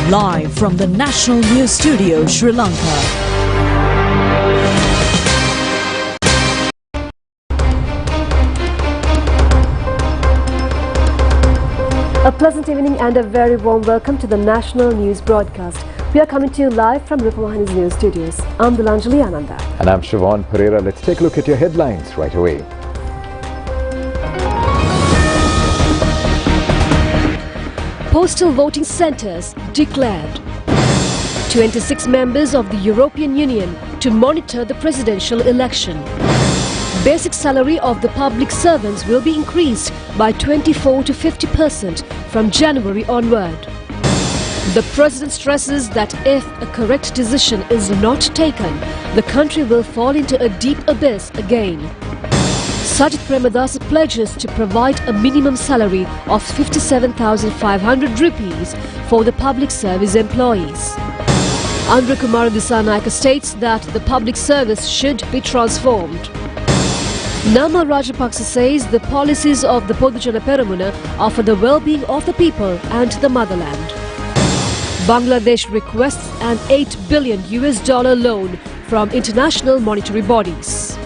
Live from the National News Studio, Sri Lanka. A pleasant evening and a very warm welcome to the National News Broadcast. We are coming to you live from Rupavahini's News Studios. I'm Dilanjali Ananda. And I'm Siobhan Pereira. Let's take a look at your headlines right away. Postal voting centres declared. 26 members of the European Union to monitor the presidential election. Basic salary of the public servants will be increased by 24 to 50% from January onward. The President stresses that if a correct decision is not taken, the country will fall into a deep abyss again. Sajid Premadasa pledges to provide a minimum salary of 57,500 rupees for the public service employees. Andhra Kumara Dissanayake states that the public service should be transformed. Nama Rajapaksa says the policies of the Podujana Peramuna are for the well-being of the people and the motherland. Bangladesh requests an $8 billion loan from international monetary bodies.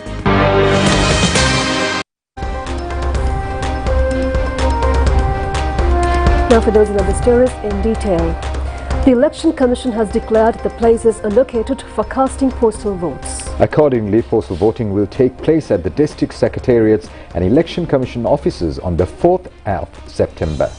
Now for those and other stories in detail. The Election Commission has declared the places allocated for casting postal votes. Accordingly, postal voting will take place at the district secretariats and Election Commission offices on the 4th of September.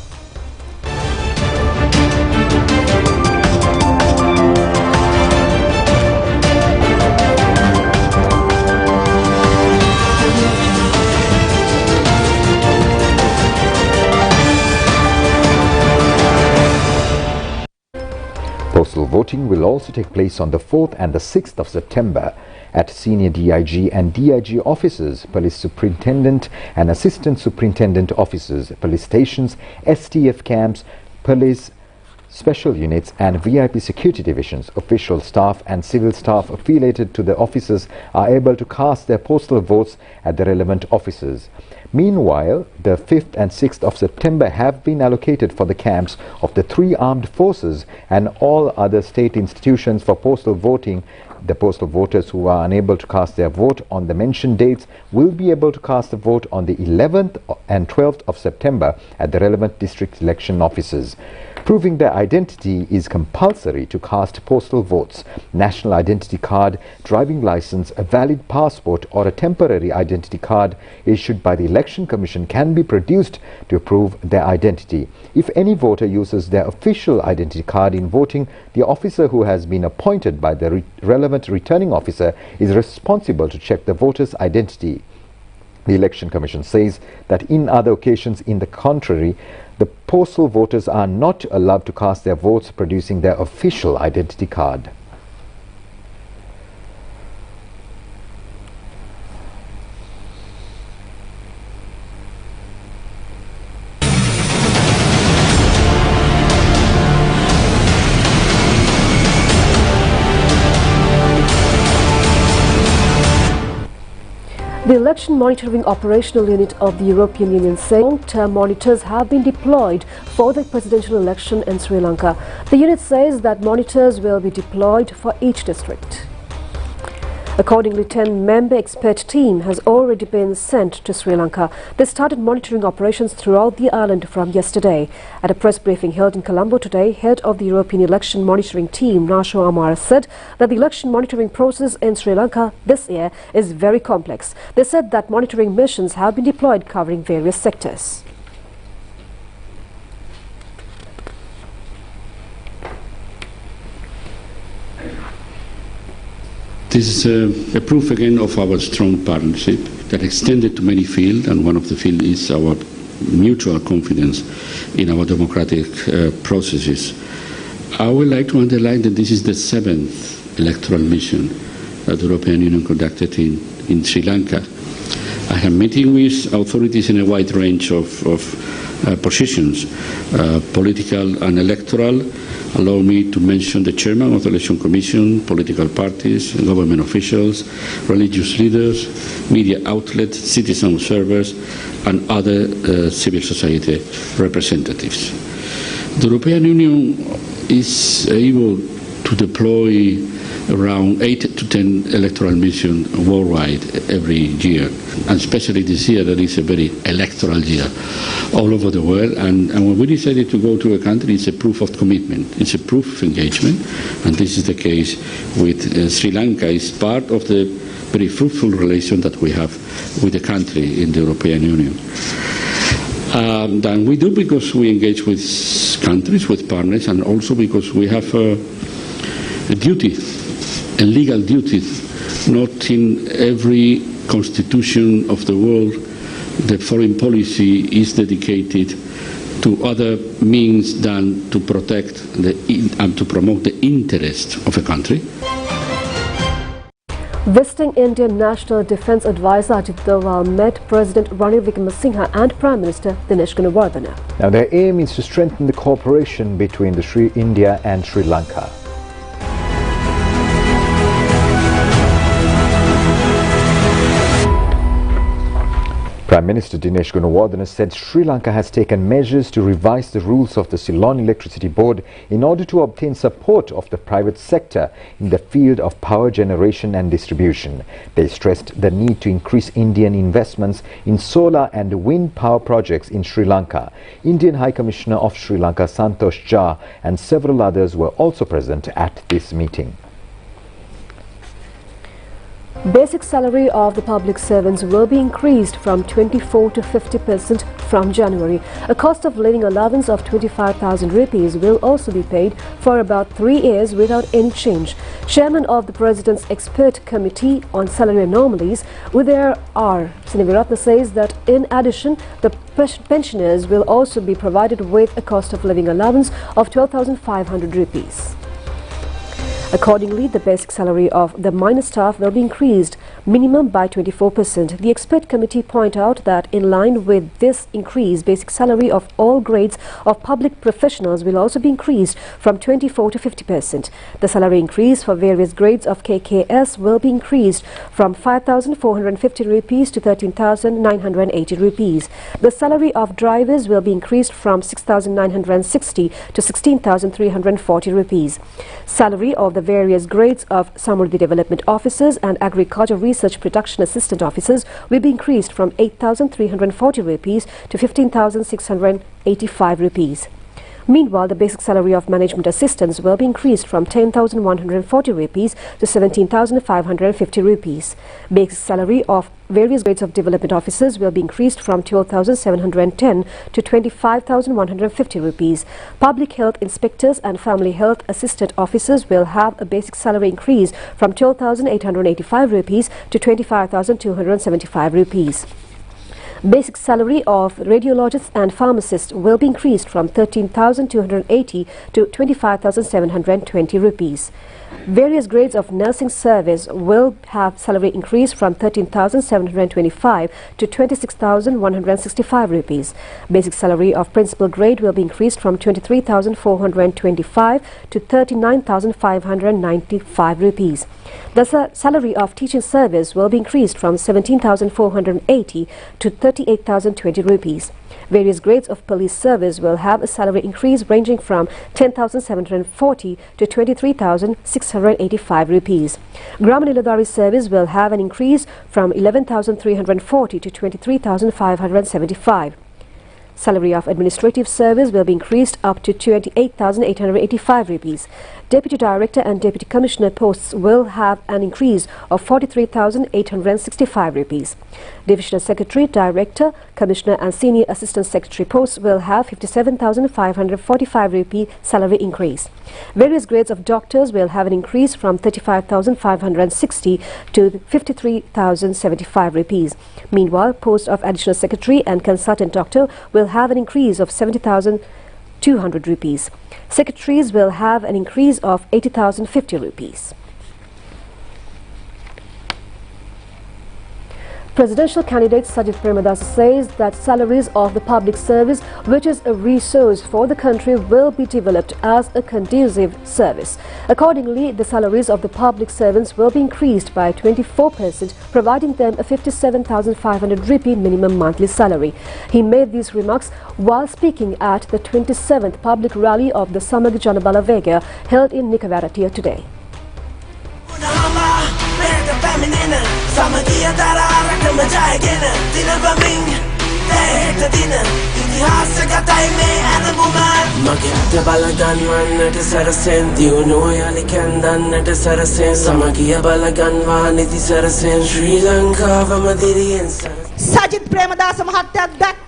Postal voting will also take place on the 4th and the 6th of September at senior DIG and DIG offices, police superintendent and assistant superintendent offices, police stations, STF camps, police special units and VIP security divisions. Official staff and civil staff affiliated to the offices are able to cast their postal votes at the relevant offices. Meanwhile, the 5th and 6th of September have been allocated for the camps of the 3 armed forces and all other state institutions for postal voting. The postal voters who are unable to cast their vote on the mentioned dates will be able to cast a vote on the 11th and 12th of September at the relevant district election offices. Proving their identity is compulsory to cast postal votes. National identity card, driving license, a valid passport or a temporary identity card issued by the Election Commission can be produced to prove their identity. If any voter uses their official identity card in voting, the officer who has been appointed by the relevant returning officer is responsible to check the voter's identity. The Election Commission says that in other occasions in the contrary, the postal voters are not allowed to cast their votes producing their official identity card. The Election Monitoring Operational Unit of the European Union says long-term monitors have been deployed for the presidential election in Sri Lanka. The unit says that monitors will be deployed for each district. Accordingly, 10-member expert team has already been sent to Sri Lanka. They started monitoring operations throughout the island from yesterday. At a press briefing held in Colombo today, head of the European Election Monitoring Team, Nasho Amara, said that the election monitoring process in Sri Lanka this year is very complex. They said that monitoring missions have been deployed covering various sectors. This is a proof again of our strong partnership that extended to many fields, and one of the fields is our mutual confidence in our democratic processes. I would like to underline that this is the 7th electoral mission that the European Union conducted in Sri Lanka. I have meeting with authorities in a wide range of positions, political and electoral. Allow me to mention the chairman of the Election Commission, political parties, government officials, religious leaders, media outlets, citizen observers, and other civil society representatives. The European Union is able to deploy around 8 to 10 electoral missions worldwide every year. And especially this year, that is a very electoral year all over the world. And when we decided to go to a country, it's a proof of commitment. It's a proof of engagement. And this is the case with Sri Lanka. It's part of the very fruitful relation that we have with the country in the European Union. And we do because we engage with countries, with partners, and also because we have a duty, a legal duty. Not in every constitution of the world the foreign policy is dedicated to other means than to protect and to promote the interest of a country. Visiting Indian National Defence Advisor Ajit Doval met President Ranil Wickremesinghe and Prime Minister Dinesh Gunawardena. Now their aim is to strengthen the cooperation between India and Sri Lanka. Prime Minister Dinesh Gunawardena said Sri Lanka has taken measures to revise the rules of the Ceylon Electricity Board in order to obtain support of the private sector in the field of power generation and distribution. They stressed the need to increase Indian investments in solar and wind power projects in Sri Lanka. Indian High Commissioner of Sri Lanka Santosh Jha and several others were also present at this meeting. Basic salary of the public servants will be increased from 24 to 50% from January. A cost of living allowance of 25,000 rupees will also be paid for about 3 years without any change. Chairman of the President's Expert Committee on Salary Anomalies, Udayar R. Siniviratna, says that in addition, the pensioners will also be provided with a cost of living allowance of 12,500 rupees. Accordingly, the basic salary of the minor staff will be increased minimum by 24%. The expert committee point out that in line with this increase, basic salary of all grades of public professionals will also be increased from 24 to 50%. The salary increase for various grades of KKS will be increased from 5,450 rupees to 13,980 rupees. The salary of drivers will be increased from 6,960 to 16,340 rupees. Salary of the various grades of Samruddhi Development Officers and Agriculture Research Production Assistant Officers will be increased from 8,340 rupees to 15,685 rupees. Meanwhile, the basic salary of management assistants will be increased from 10,140 rupees to 17,550 rupees. Basic salary of various grades of development officers will be increased from 12,710 to 25,150 rupees. Public health inspectors and family health assistant officers will have a basic salary increase from 12,885 rupees to 25,275 rupees. Basic salary of radiologists and pharmacists will be increased from 13,280 to 25,720 rupees. Various grades of nursing service will have salary increase from 13,725 to 26,165 rupees. Basic salary of principal grade will be increased from 23,425 to 39,595 rupees. The salary of teaching service will be increased from 17,480 to 38,020 rupees. Various grades of police service will have a salary increase ranging from 10,740 to 23,685 rupees. Gram Niladari service will have an increase from 11,340 to 23,575. Salary of administrative service will be increased up to 28,885 rupees. Deputy Director and Deputy Commissioner posts will have an increase of 43,865 rupees. Divisional Secretary, Director, Commissioner and Senior Assistant Secretary posts will have 57,545 rupee salary increase. Various grades of doctors will have an increase from 35,560 to 53,075 rupees. Meanwhile, post of Additional Secretary and Consultant Doctor will have an increase of 70,200 rupees. Secretaries will have an increase of 80,050 rupees. Presidential candidate Sajid Premadasa says that salaries of the public service, which is a resource for the country, will be developed as a conducive service. Accordingly, the salaries of the public servants will be increased by 24%, providing them a 57,500 rupee minimum monthly salary. He made these remarks while speaking at the 27th public rally of the Samaga Janabala Vega held in Nicaragua today.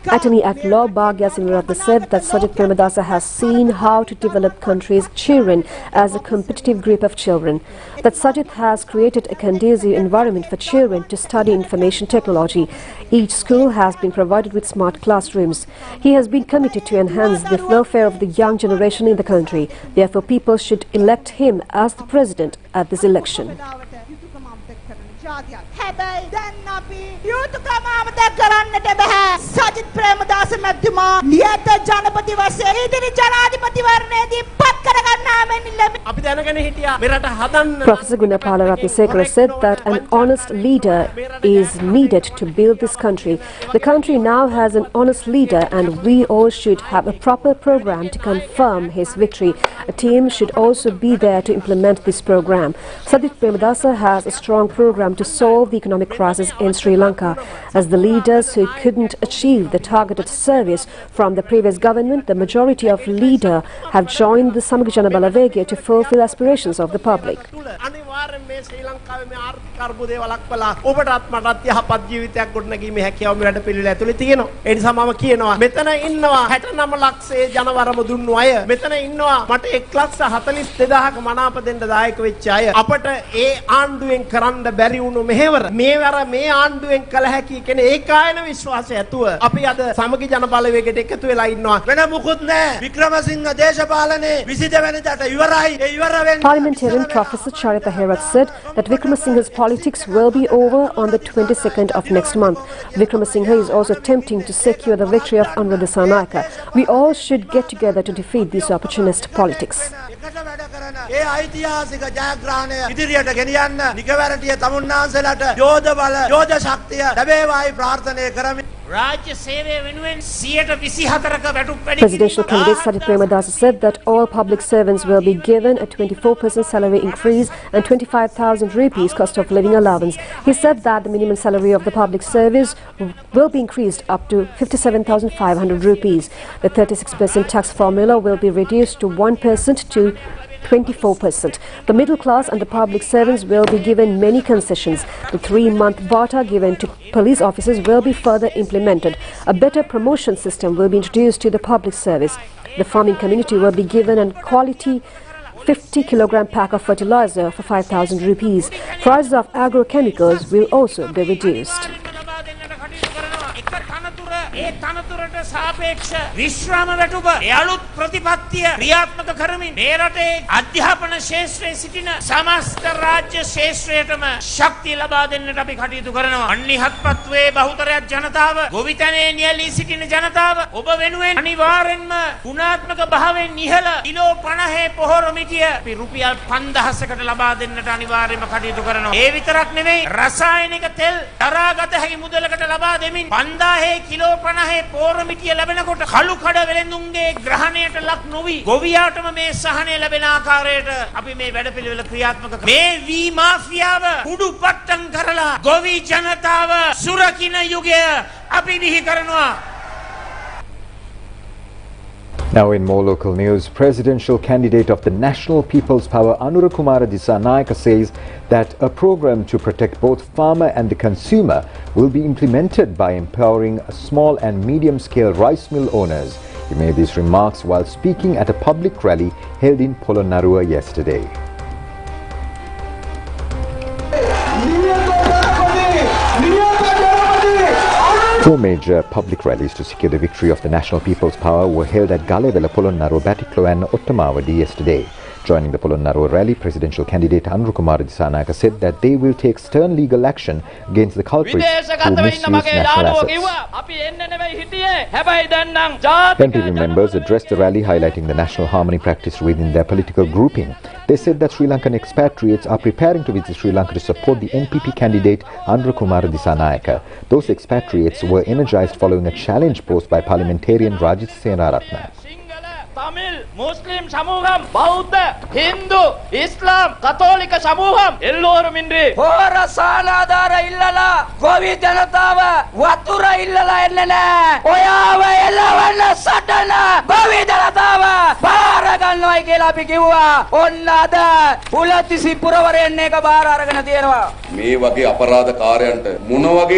Attorney at Law Bhagya Singh said that Sajid Premadasa has seen how to develop country's children as a competitive group of children. That Sajid has created a conducive environment for children to study information technology. Each school has been provided with smart classrooms. He has been committed to enhance the welfare of the young generation in the country. Therefore, people should elect him as the president at this election. Sajid Premadasa මැතිතුමා නියත ජනපති වශයෙන් ඉදිරි ජනාධිපති වරණයේදී පත් කරගන්නාමෙන් අපි දැනගෙන හිටියා මෙරට හදන්න. Professor Gunapala Ratnasekara said that an honest leader is needed to build this country. The country now has an honest leader and we all should have a proper program to confirm his victory. A team should also be there to implement this program. Sajid Premadasa has a strong program to solve the economic crisis in Sri Lanka. As the leaders who couldn't achieve the targeted service from the previous government, the majority of leaders have joined the Samaga Janabala Vega to fulfill aspirations of the public. Parliamentarian Professor Charita Herat said that Vikramasinghe's politics will be over on the 22nd of next month. Vikramasinghe is also attempting to secure the victory of Anura Dissanayaka. We all should get together to defeat these opportunist politics. Presidential candidate Sajid Premadasa said that all public servants will be given a 24% salary increase and 25,000 rupees cost of living allowance. He said that the minimum salary of the public service will be increased up to 57,500 rupees. The 36% tax formula will be reduced to 1% to 24%. The middle class and the public servants will be given many concessions. The 3-month vata given to police officers will be further implemented. A better promotion system will be introduced to the public service. The farming community will be given a quality 50-kilogram pack of fertilizer for 5,000 rupees. Prices of agrochemicals will also be reduced. ඒ තනතුරට සාපේක්ෂ විශ්‍රාම වැටුප ඒ අලුත් ප්‍රතිපත්තිය ක්‍රියාත්මක කරමින් මේ රටේ අධ්‍යාපන ශාස්ත්‍රයේ සිටින සමස්ත රාජ්‍ය ශාස්ත්‍රයටම ශක්තිය ලබා දෙන්නට අපි කටයුතු කරනවා. අන්නිහත්පත්වේ බහුතරයක් ජනතාව ගොවිතැනේ නියැලී සිටින ජනතාව ඔබ වෙනුවෙන් අනිවාර්යෙන්ම ගුණාත්මක භාවයෙන් ඉහළ කිලෝ 50 පොහොර මිටිය අපි රුපියල් 5000කට ලබා දෙන්නට අනිවාර්යයෙන්ම කටයුතු කරනවා. ඒ විතරක් නෙවෙයි රසායනික තෙල් දරාගත හැකි මුදලකට ලබා දෙමින් 5000 කිලෝ 50 පෝරමිටිය ලැබෙනකොට කළු කඩ වෙලෙන්දුන්ගේ ග්‍රහණයට ලක් නොවි ගොවියාටම මේ සහනය ලැබෙන ආකාරයට අපි මේ වැඩපිළිවෙල ක්‍රියාත්මක කරමු. මේ වී මාෆියාව කුඩු පට්ටම් කරලා ගොවි ජනතාව සුරකින්න යුගය අපි බිහි කරනවා. Now in more local news, presidential candidate of the National People's Power Anura Dissanayaka says that a program to protect both farmer and the consumer will be implemented by empowering small and medium-scale rice mill owners. He made these remarks while speaking at a public rally held in Polonnaruwa yesterday. Four major public rallies to secure the victory of the National People's Power were held at Galewela, Polonnaruwa, Batiklo and Ottamawadi yesterday. Joining the Polonnaruwa rally, presidential candidate Andrukumara Disanayaka said that they will take stern legal action against the culprits who misuse national assets. NPP members addressed the rally highlighting the national harmony practiced within their political grouping. They said that Sri Lankan expatriates are preparing to visit Sri Lanka to support the NPP candidate Andrukumara Disanayaka. Those expatriates were energized following a challenge posed by parliamentarian Rajit Senaratna. Tamil, Muslim Samuham, Buddha, Hindu, Islam, Catholic Samuham, Ellorum Indri, Hora Sanadara Illala, Govi Janatava, Watura Illala Ellana, Oyava Ellavana Satana, Govi Janatava, Paragan Noikela Pikiwa, Onada, Ulatisi Puravare Nega Baraganatiera.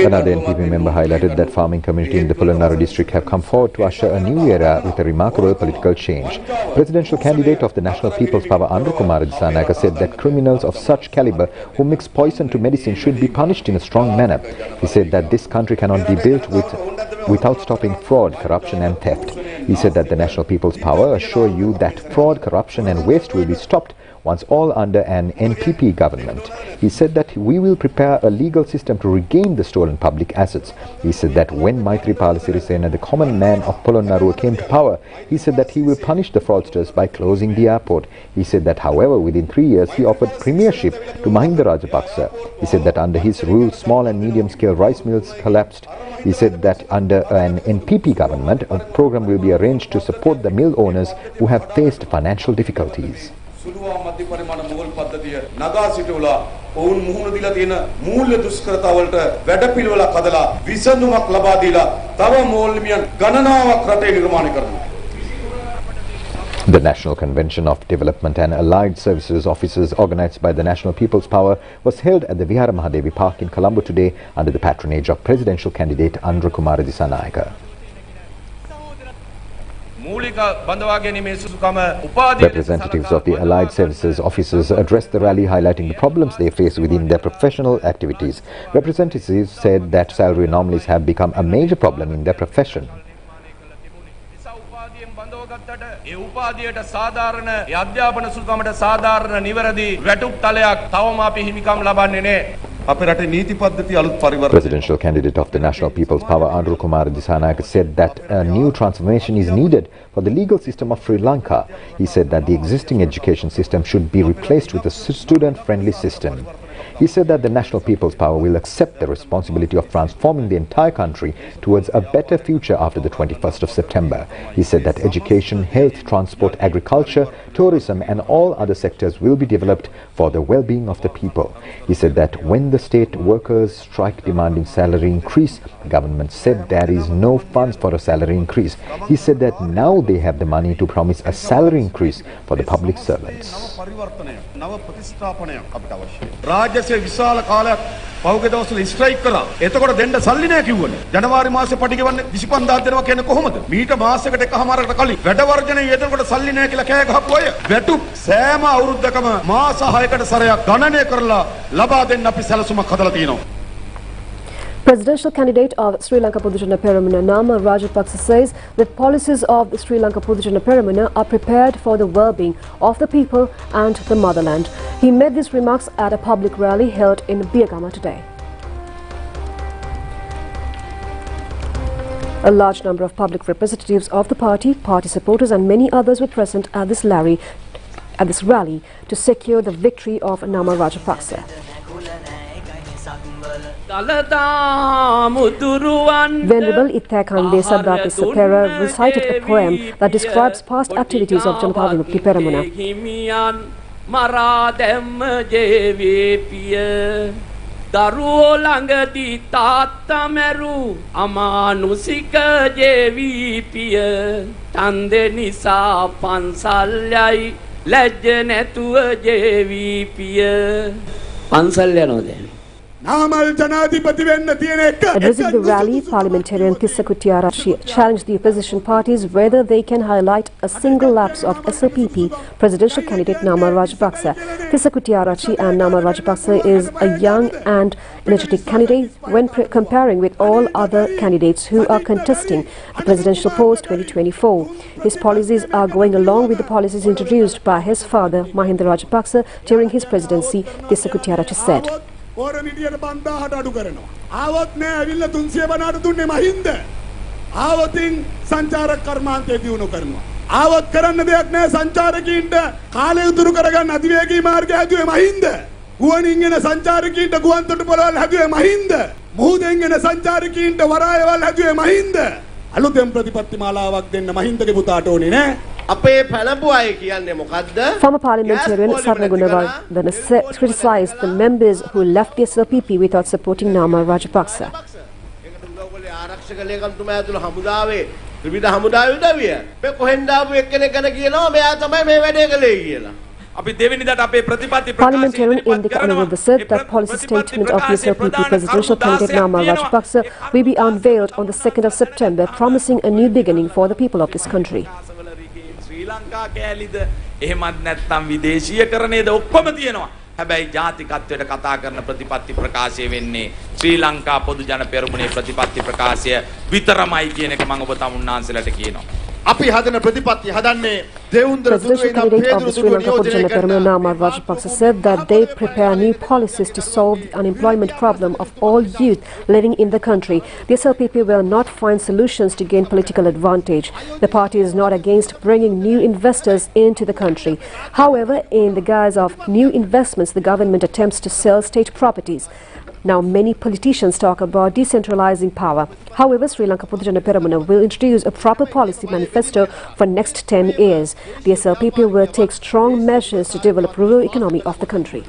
Another NPP member highlighted that farming community in the Polonnaruwa district have come forward to usher a new era with a remarkable political change. Presidential candidate of the National People's Power Andrukumara Disanayaka said that criminals of such caliber who mix poison to medicine should be punished in a strong manner. He said that this country cannot be built without stopping fraud, corruption and theft. He said that the National People's Power assure you that fraud, corruption and waste will be stopped once all under an NPP government. He said that we will prepare a legal system to regain the stolen public assets. He said that when Maithripala Sirisena, the common man of Polonnaruwa, came to power, he said that he will punish the fraudsters by closing the airport. He said that, however, within 3 years, he offered premiership to Mahinda Rajapaksa. He said that under his rule, small and medium-scale rice mills collapsed. He said that under an NPP government, a program will be arranged to support the mill owners who have faced financial difficulties. The National Convention of Development and Allied Services Officers, organized by the National People's Power, was held at the Vihara Mahadevi Park in Colombo today under the patronage of presidential candidate Andrukumara Disanayaka. Representatives of the Allied Services Officers addressed the rally highlighting the problems they face within their professional activities. Representatives said that salary anomalies have become a major problem in their profession. Presidential candidate of the National People's Power Andrukumara Disanayaka said that a new transformation is needed for the legal system of Sri Lanka. He said that the existing education system should be replaced with a student-friendly system. He said that the National People's Power will accept the responsibility of transforming the entire country towards a better future after the 21st of September. He said that education, health, transport, agriculture, tourism and all other sectors will be developed for the well-being of the people. He said that when the state workers strike demanding salary increase, the government said there is no funds for a salary increase. He said that now they have the money to promise a salary increase for the public servants. විශාල කාලයක් පහුගිය දවස්වල strike කරා. එතකොට දෙන්න සල්ලි නැහැ කිව්වනේ. ජනවාරි මාසේ පටි ගෙවන්නේ 25000 දෙනවා කියන්නේ කොහොමද? මීට මාසයකට එකමාරකට කලින් වැඩ වර්ජනයේ යෙදෙනකොට සල්ලි නැහැ කියලා කෑ ගහපු අය. වැටුප් සෑම අවුරුද්දකම මාස 6කට සැරයක් ගණනය කරලා ලබා දෙන්න අපි සැලසුමක් හදලා තියෙනවා. Presidential candidate of Sri Lanka Podujana Peramuna Nama Rajapaksa says that policies of the Sri Lanka Podujana Peramuna are prepared for the well-being of the people and the motherland. He made these remarks at a public rally held in Biyagama today. A large number of public representatives of the party supporters and many others were present at this rally to secure the victory of Nama Rajapaksa. Venerable Ithakande Sabrati Sapera recited a poem that describes past activities of Janata Vimukti Peramuna. Addressing the rally, parliamentarian Tissa Kuttiarachchi challenged the opposition parties whether they can highlight a single lapse of SLPP presidential candidate Nama Rajapaksa. Tissa Kuttiarachchi and Nama Rajapaksa is a young and energetic candidate when comparing with all other candidates who are contesting the presidential post 2024. His policies are going along with the policies introduced by his father Mahinda Rajapaksa during his presidency, Tissa Kuttiarachchi said. ආවත් කරන්න දෙයක් නැහැ සංචාරකීන්ට කාලය උතුරු කරගන්න අධිවේගී මාර්ගය හැදුවේ මහින්ද ගුවනින් එන සංචාරකීන්ට ගුවන් තොටුපළවල් හැදුවේ මහින්ද මුහුදෙන් එන සංචාරකීන්ට වරායවල් හැදුවේ මහින්ද අලුතෙන් ප්‍රතිපත්ති මාලාවක් දෙන්න මහින්දගේ පුතාට ඕනේ නෑ අපේ පැලඹු අය කියන්නේ මොකද්ද Former parliamentarian Sarna Gunawardena criticized the members who left the SLPP without supporting Nama Rajapaksa. ආරක්ෂක ලේකම්තුමා ඇතුළු හමුදාවේ ත්‍රිවිධ හමුදාවේ උදවිය මේ කොහෙන්ද ආපු එක්කෙනෙක් ගැන කියනවා මෙයා තමයි මේ වැඩේ කළේ කියලා. Parliamentarian Indika Anuruddha said that policy statement of the SLPP presidential candidate Nama Rajapaksa will be unveiled on the 2nd of September, promising a new beginning for the people of this country. හැබැයි ජාතිකත්වයට කතා කරන ප්‍රතිපත්ති ප්‍රකාශය වෙන්නේ ශ්‍රී ලංකා පොදු ජන පෙරමුණේ ප්‍රතිපත්ති ප්‍රකාශය විතරමයි කියන එක මම ඔබ තමුන්නාන්සලට කියනවා. අපි හදන ප්‍රතිපත්ති හදන්නේ Devundara Presidential candidate of the Sri Lanka Podu Jana Peramuna Nama Rajapaksa said that they prepare new policies to solve the unemployment problem of all youth living in the country. The SLPP will not find solutions to gain political advantage. The party is not against bringing new investors into the country. However, in the guise of new investments, the government attempts to sell state properties. Now, many politicians talk about decentralizing power. However, Sri Lanka Podu Jana Peramuna will introduce a proper policy manifesto for next 10 years. The SLPP will take strong measures to develop rural economy of the country.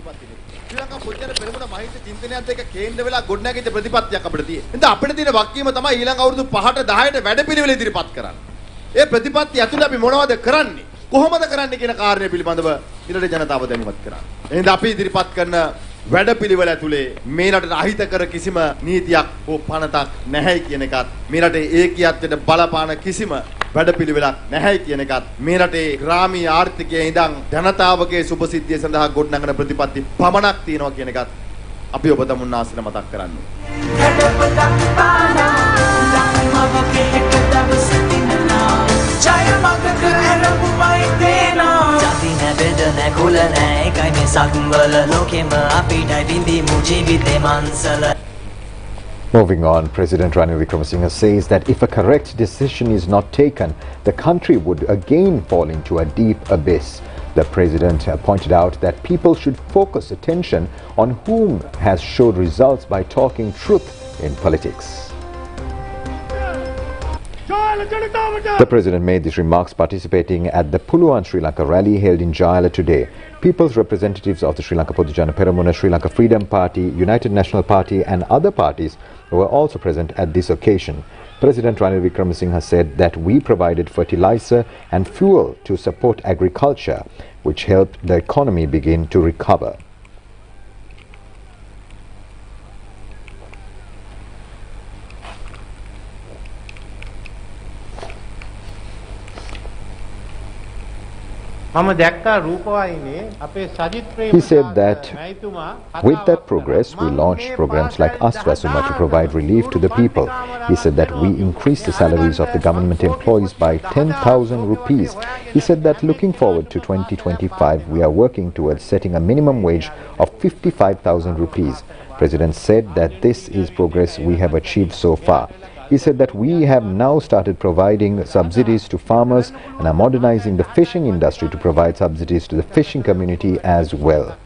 වැඩපිළිවෙල ඇතුලේ මේ රටට අහිතකර කිසිම නීතියක් හෝ පනතක් නැහැයි කියන එකත් මේ රටේ ඒකීයත්වයට බලපාන කිසිම වැඩපිළිවෙලක් නැහැයි කියන එකත් මේ රටේ ග්‍රාමීය ආර්ථිකයේ ඉඳන් ජනතාවගේ සුබසිද්ධිය සඳහා ගොඩනගන ප්‍රතිපත්ති පමණක් තියෙනවා කියන එකත් අපි ඔබ තමුන්නාසල මතක් කරන්නේ. Moving on, President Ranil Wickremesinghe says that if a correct decision is not taken, the country would again fall into a deep abyss. The president pointed out that people should focus attention on whom has showed results by talking truth in politics. The president made these remarks participating at the Puluwan Sri Lanka rally held in Jayala today. People's representatives of the Sri Lanka Podu Jana Peramuna, Sri Lanka Freedom Party, United National Party and other parties were also present at this occasion. President Ranil Wickremesinghe said that we provided fertilizer and fuel to support agriculture, which helped the economy begin to recover. He said that with that progress, we launched programs like Aswasuma to provide relief to the people. He said that we increased the salaries of the government employees by 10,000 rupees. He said that looking forward to 2025, we are working towards setting a minimum wage of 55,000 rupees. President said that this is progress we have achieved so far. He said that we have now started providing subsidies to farmers and are modernizing the fishing industry to provide subsidies to the fishing community as well.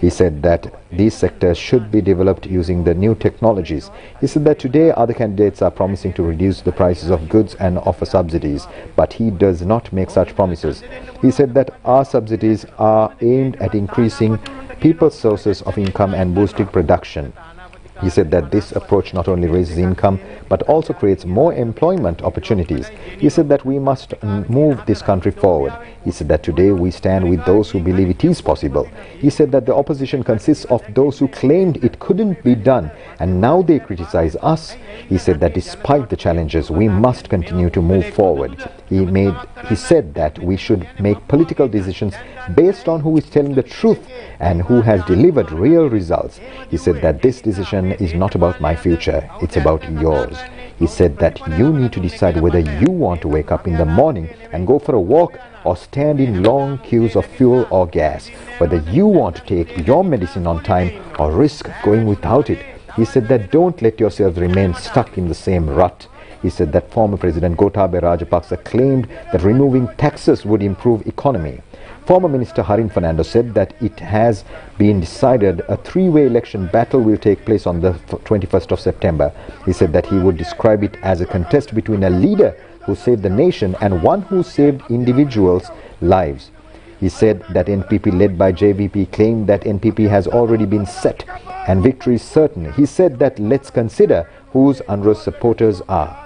He said that these sectors should be developed using the new technologies. He said that today other candidates are promising to reduce the prices of goods and offer subsidies, but he does not make such promises. He said that our subsidies are aimed at increasing people's sources of income and boosting production. He said that this approach not only raises income but also creates more employment opportunities. He said that we must move this country forward. He said that today we stand with those who believe it is possible. He said that the opposition consists of those who claimed it couldn't be done, and now they criticize us. He said that despite the challenges, we must continue to move forward. He said that we should make political decisions based on who is telling the truth and who has delivered real results. He said that this decision is not about my future, it's about yours. He said that you need to decide whether you want to wake up in the morning and go for a walk or stand in long queues of fuel or gas, whether you want to take your medicine on time or risk going without it. He said that don't let yourselves remain stuck in the same rut. He said that former President Gotabaya Rajapaksa claimed that removing taxes would improve economy. Former Minister Harin Fernando said that it has been decided a three-way election battle will take place on the 21st of September. He said that he would describe it as a contest between a leader who saved the nation and one who saved individuals' lives. He said that NPP led by JVP claimed that NPP has already been set and victory is certain. He said that let's consider whose UNRWA's supporters are.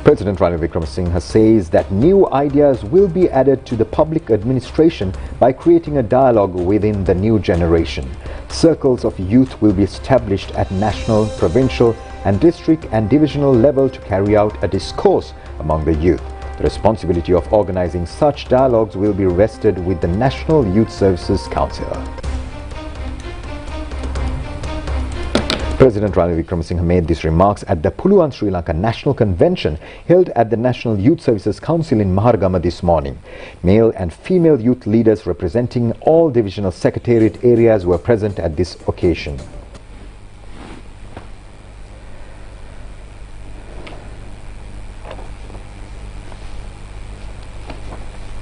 President Ranil Wickremesinghe says that new ideas will be added to the public administration by creating a dialogue within the new generation. Circles of youth will be established at national, provincial and district and divisional level to carry out a discourse among the youth. The responsibility of organizing such dialogues will be vested with the National Youth Services Council. President Ranil Wickremesinghe made these remarks at the Puluwan Sri Lanka National Convention held at the National Youth Services Council in Maharagama this morning. Male and female youth leaders representing all divisional secretariat areas were present at this occasion.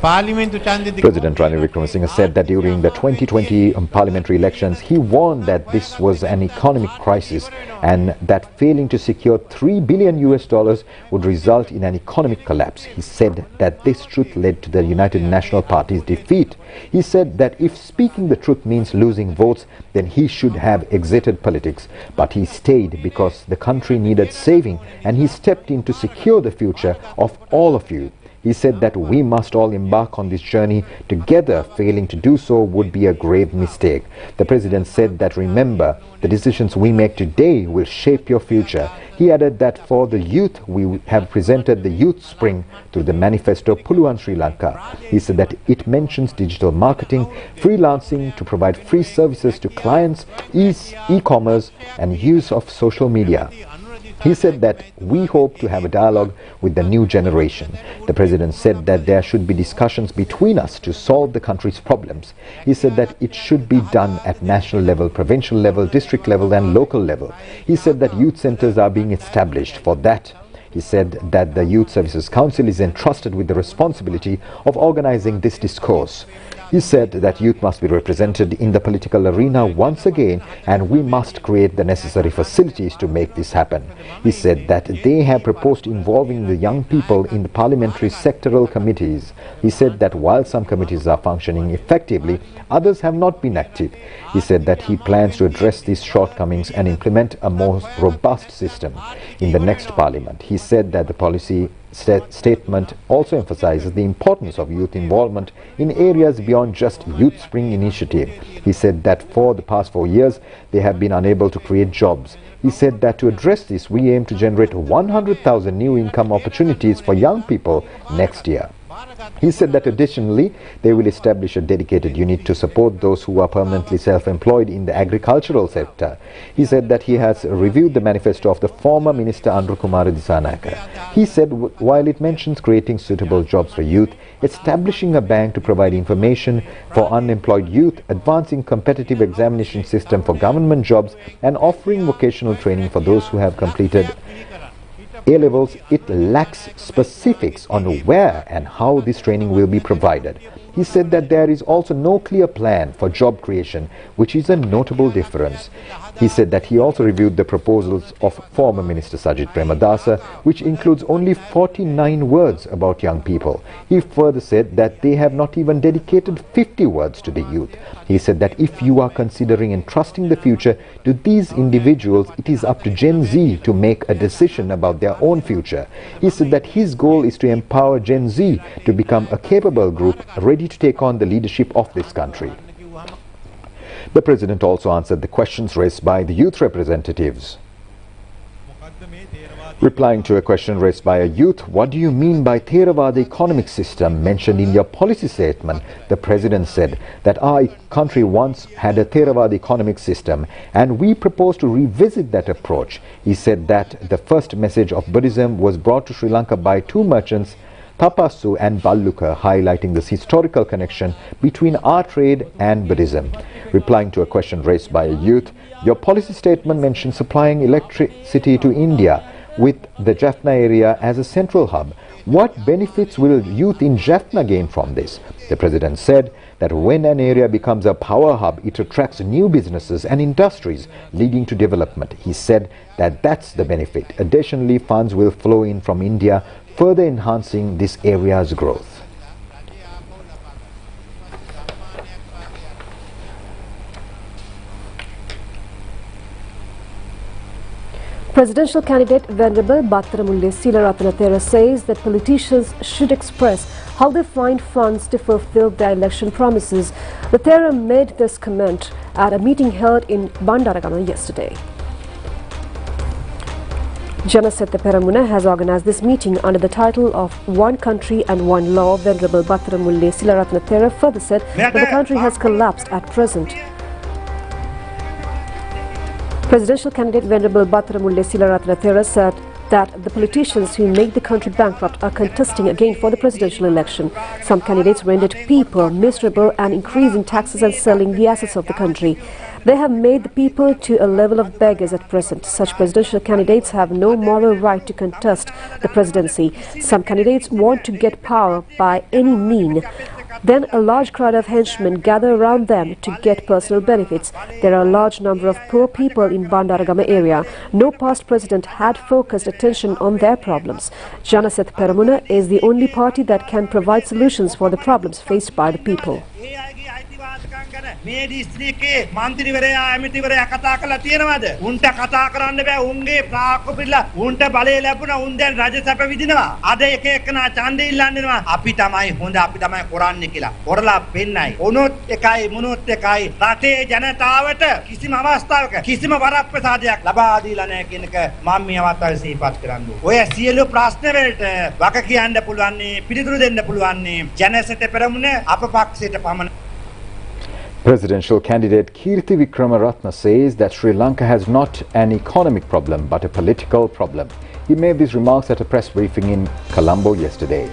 President Ranil Wickremesinghe said that during the 2020 parliamentary elections, he warned that this was an economic crisis and that failing to secure $3 billion would result in an economic collapse. He said that this truth led to the United National Party's defeat. He said that if speaking the truth means losing votes, then he should have exited politics. But he stayed because the country needed saving, and he stepped in to secure the future of all of you. He said that we must all embark on this journey together. Failing to do so would be a grave mistake. The President said that remember, the decisions we make today will shape your future. He added that for the youth, we have presented the Youth Spring through the manifesto Puluwan Sri Lanka. He said that it mentions digital marketing, freelancing to provide free services to clients, e-commerce and use of social media. He said that we hope to have a dialogue with the new generation. The President said that there should be discussions between us to solve the country's problems. He said that it should be done at national level, provincial level, district level and local level. He said that youth centers are being established. For that, he said that the Youth Services Council is entrusted with the responsibility of organizing this discourse. He said that youth must be represented in the political arena once again, and we must create the necessary facilities to make this happen. He said that they have proposed involving the young people in the parliamentary sectoral committees. He said that while some committees are functioning effectively, others have not been active. He said that he plans to address these shortcomings and implement a more robust system in the next parliament. He said that the policy statement also emphasizes the importance of youth involvement in areas beyond just Youth Spring initiative. He said that for the past 4 years, they have been unable to create jobs. He said that to address this, we aim to generate 100,000 new income opportunities for young people next year. He said that additionally, they will establish a dedicated unit to support those who are permanently self-employed in the agricultural sector. He said that he has reviewed the manifesto of the former Minister Andru Kumara Disanayake. He said while it mentions creating suitable jobs for youth, establishing a bank to provide information for unemployed youth, advancing competitive examination system for government jobs and offering vocational training for those who have completed A-levels, it lacks specifics on where and how this training will be provided. He said that there is also no clear plan for job creation, which is a notable difference. He said that he also reviewed the proposals of former Minister Sajid Premadasa, which includes only 49 words about young people. He further said that they have not even dedicated 50 words to the youth. He said that if you are considering entrusting the future to these individuals, it is up to Gen Z to make a decision about their own future. He said that his goal is to empower Gen Z to become a capable group ready to take on the leadership of this country. The President also answered the questions raised by the youth representatives. Replying to a question raised by a youth, what do you mean by Theravada economic system mentioned in your policy statement? The President said that our country once had a Theravada economic system and we propose to revisit that approach. He said that the first message of Buddhism was brought to Sri Lanka by two merchants, Tapassu and Balluka, highlighting this historical connection between our trade and Buddhism. Replying to a question raised by a youth, your policy statement mentioned supplying electricity to India with the Jaffna area as a central hub. What benefits will youth in Jaffna gain from this? The President said that when an area becomes a power hub, it attracts new businesses and industries, leading to development. He said that that's the benefit. Additionally, funds will flow in from India, further enhancing this area's growth. Presidential candidate Venerable Battaramulle Silarathanathera says that politicians should express how they find funds to fulfill their election promises. The Thera made this comment at a meeting held in Bandaragama yesterday. Janasetta Peramuna has organized this meeting under the title of One Country and One Law. Venerable Battaramulle Silarathanathera further said that the country has collapsed at present. Presidential candidate Venerable Battaramulle Silarathanathera said that the politicians who make the country bankrupt are contesting again for the presidential election. Some candidates rendered people miserable and increasing taxes and selling the assets of the country. They have made the people to a level of beggars at present. Such presidential candidates have no moral right to contest the presidency. Some candidates want to get power by any means. Then a large crowd of henchmen gather around them to get personal benefits. There are a large number of poor people in Bandaragama area. No past president had focused attention on their problems. Janaseth Peramuna is the only party that can provide solutions for the problems faced by the people. මේ දිස්ත්‍රික්කයේ මන්ත්‍රීවරයා ඇමතිවරයා කතා කරලා තියෙනවද? උන්ට කතා කරන්න බෑ. උන්ගේ ප්‍රාක්‍පිරලා උන්ට බලය ලැබුණා. උන් දැන් රජසැප විඳිනවා. අද එක එකනා ඡන්දෙ ඉල්ලන්නවා. අපි තමයි හොඳ අපි තමයි කරන්නේ කියලා. කරලා පෙන්නයි. උනොත් එකයි මුනොත් එකයි රටේ ජනතාවට කිසිම අවස්ථාවක කිසිම වරප්‍රසාදයක් ලබා දීලා නැහැ කියන එක මම මේ අවස්ථාවේ සිහිපත් කරන්න ඕනේ. ඔය සියලු ප්‍රශ්න වලට වග කියන්න පුළුවන් පිළිතුරු දෙන්න පුළුවන් ජනසෙට පෙරමුණ අප පක්ෂයට පමණ. Presidential candidate Kirti Vikramaratne says that Sri Lanka has not an economic problem but a political problem. He made these remarks at a press briefing in Colombo yesterday.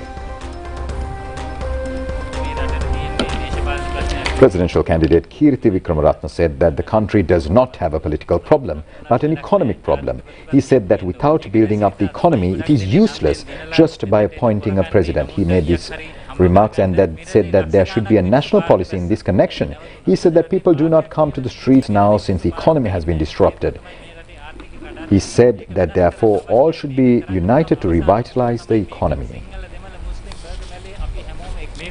Presidential candidate Kirti Vikramaratne said that the country does not have a political problem but an economic problem. He said that without building up the economy, it is useless just by appointing a president. He made this remarks and that said that there should be a national policy in this connection. He said that people do not come to the streets now since the economy has been disrupted. He said that therefore all should be united to revitalize the economy.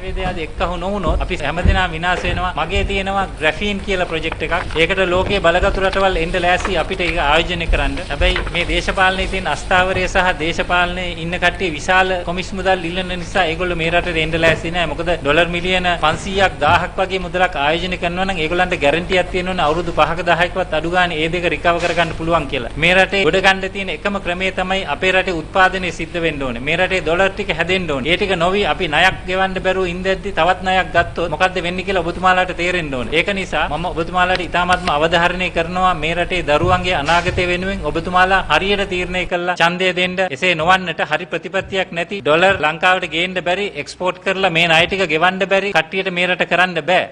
වේදයාද එක්කහු නොවුනොත් අපි හැමදෙනා විනාශ වෙනවා. මගේ තියෙනවා ග්‍රැෆීන් කියලා project එකක්. ඒකට ලෝකයේ බලගතු රටවල් එන්න ලෑස්ති අපිට ඒක ආයෝජනය කරන්න. හැබැයි මේ දේශපාලනයේ තියෙන අස්ථාවරය සහ දේශපාලනයේ ඉන්න කට්ටිය විශාල කොමිස් මුදල් ඉල්ලන නිසා ඒගොල්ලෝ මේ රටට එන්න ලෑස්ති නැහැ. මොකද ඩොලර් මිලියන 500ක් 1000ක් වගේ මුදලක් ආයෝජනය කරනවා නම් ඒගොල්ලන්ට ගැරන්ටියක් තියෙනවනේ අවුරුදු 5ක 10කවත් අඩු ගානේ ඒ දෙක රිකවර් කරගන්න පුළුවන් කියලා. මේ රටේ ගොඩ ගන්න තියෙන එකම ක්‍රමය තමයි අපේ රටේ උත්පාදනය සිද්ධ වෙන්න ඕනේ. මේ රටේ ඩොලර් ටික හැදෙන්න ඕනේ. ඒ ටික නොවි අපි ණයක් ගෙවන්න බැරුව ඉඳද්දි තවත් ණයක් ගත්තොත් මොකද්ද වෙන්නේ කියලා ඔබතුමාලාට තේරෙන්න ඕනේ. ඒක නිසා මම ඔබතුමාලාට ඉතාමත්ම අවධාරණය කරනවා මේ රටේ දරුවන්ගේ අනාගතය වෙනුවෙන් ඔබතුමාලා හරියට තීරණය කළා ඡන්දය දෙන්න. එසේ නොවන්නට හරි ප්‍රතිපත්තියක් නැති ඩොලර් ලංකාවට ගේන්න බැරි එක්ස්පෝර්ට් කරලා මේ ණය ටික ගෙවන්න බැරි කට්ටියට මේ රට කරන්න බෑ.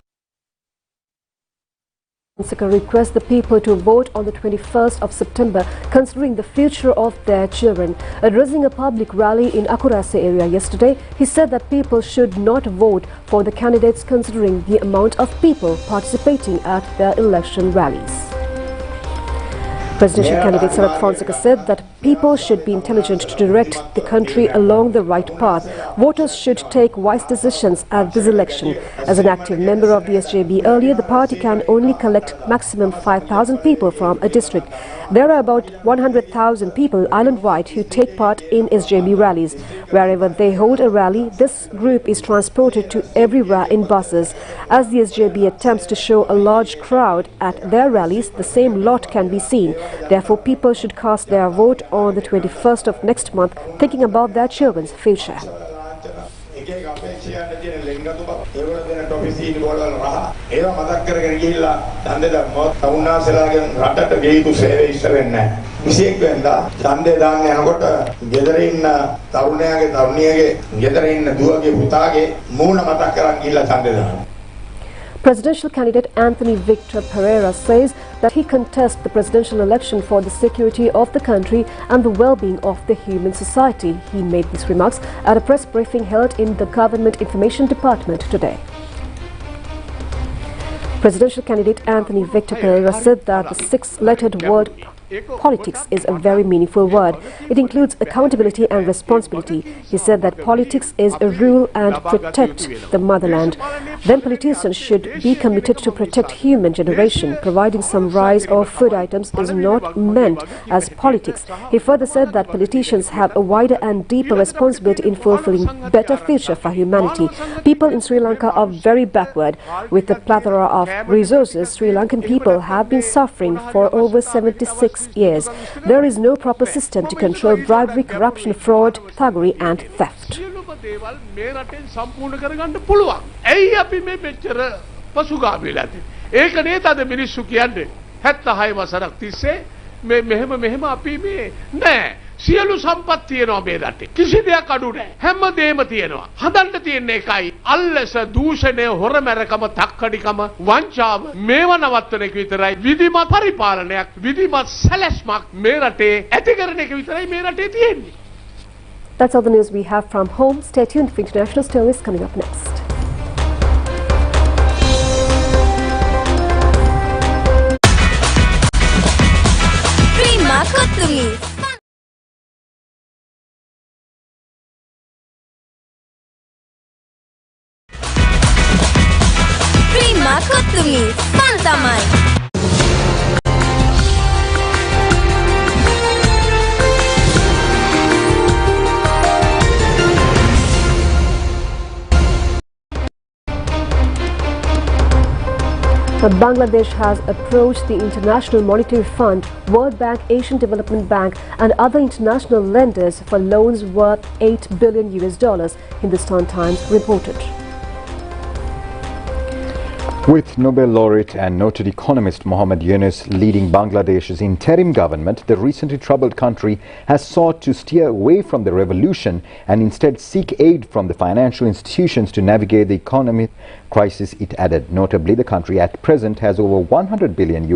Fonseca requests the people to vote on the 21st of September, considering the future of their children. Addressing a public rally in Akurase area yesterday, he said that people should not vote for the candidates considering the amount of people participating at their election rallies. Presidential candidate Sarath Fonseca said that people should be intelligent to direct the country along the right path. Voters should take wise decisions at this election. As an active member of the SJB earlier, the party can only collect maximum 5,000 people from a district. There are about 100,000 people island-wide who take part in SJB rallies. Wherever they hold a rally, this group is transported to everywhere in buses. As the SJB attempts to show a large crowd at their rallies, the same lot can be seen. Therefore, people should cast their vote on the 21st of next month, thinking about their children's future. Presidential candidate Anthony Victor Pereira says that he contests the presidential election for the security of the country and the well-being of the human society. He made these remarks at a press briefing held in the Government Information Department today. Presidential candidate Anthony Victor Pereira said that the six-lettered word politics is a very meaningful word. It includes accountability and responsibility. He said that politics is a rule and protect the motherland. Then politicians should be committed to protect human generation. Providing some rice or food items is not meant as politics. He further said that politicians have a wider and deeper responsibility in fulfilling better future for humanity. People in Sri Lanka are very backward. With a plethora of resources, Sri Lankan people have been suffering for over 76 years. There is no proper system to control bribery, corruption, fraud, thuggery and theft. සියලු සම්පත් තියෙනවා මේ රටේ. කිසි දෙයක් අඩු නැහැ. හැමදේම තියෙනවා. හදන්න තියෙන එකයි අල්ලස දූෂණය හොරමැරකම තක්කඩිකම වංචාව මේව නවත්තන එක විතරයි. විධිමත් පරිපාලනයක් විධිමත් සැලැස්මක් මේ රටේ ඇති කරන එක විතරයි මේ රටේ තියෙන්නේ. That's all the news we have from home. Stay tuned for international stories coming up next. Prima Kottumi. Kottumi, Pantamai. Bangladesh has approached the International Monetary Fund, World Bank, Asian Development Bank and other international lenders for loans worth $8 billion, Hindustan Times reported. With Nobel laureate and noted economist Mohammad Yunus leading Bangladesh's interim government, the recently troubled country has sought to steer away from the revolution and instead seek aid from the financial institutions to navigate the economic crisis, it added. Notably, the country at present has over $100 billion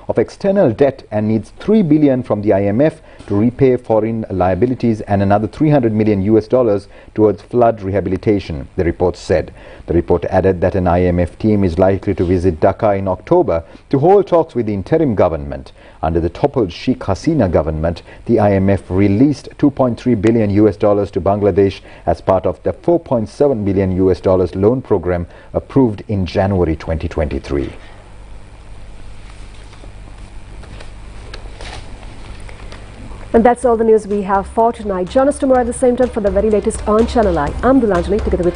of external debt and needs $3 billion from the IMF to repay foreign liabilities and another $300 million towards flood rehabilitation, the report said. The report added that an IMF team is likely to visit Dhaka in October to hold talks with the interim government. Under the toppled Sheikh Hasina government, the IMF released $2.3 billion to Bangladesh as part of the $4.7 billion loan program approved in January 2023. And that's all the news we have for tonight. Join us tomorrow at the same time for the very latest on Channel Eye. I'm Dulanjali, together with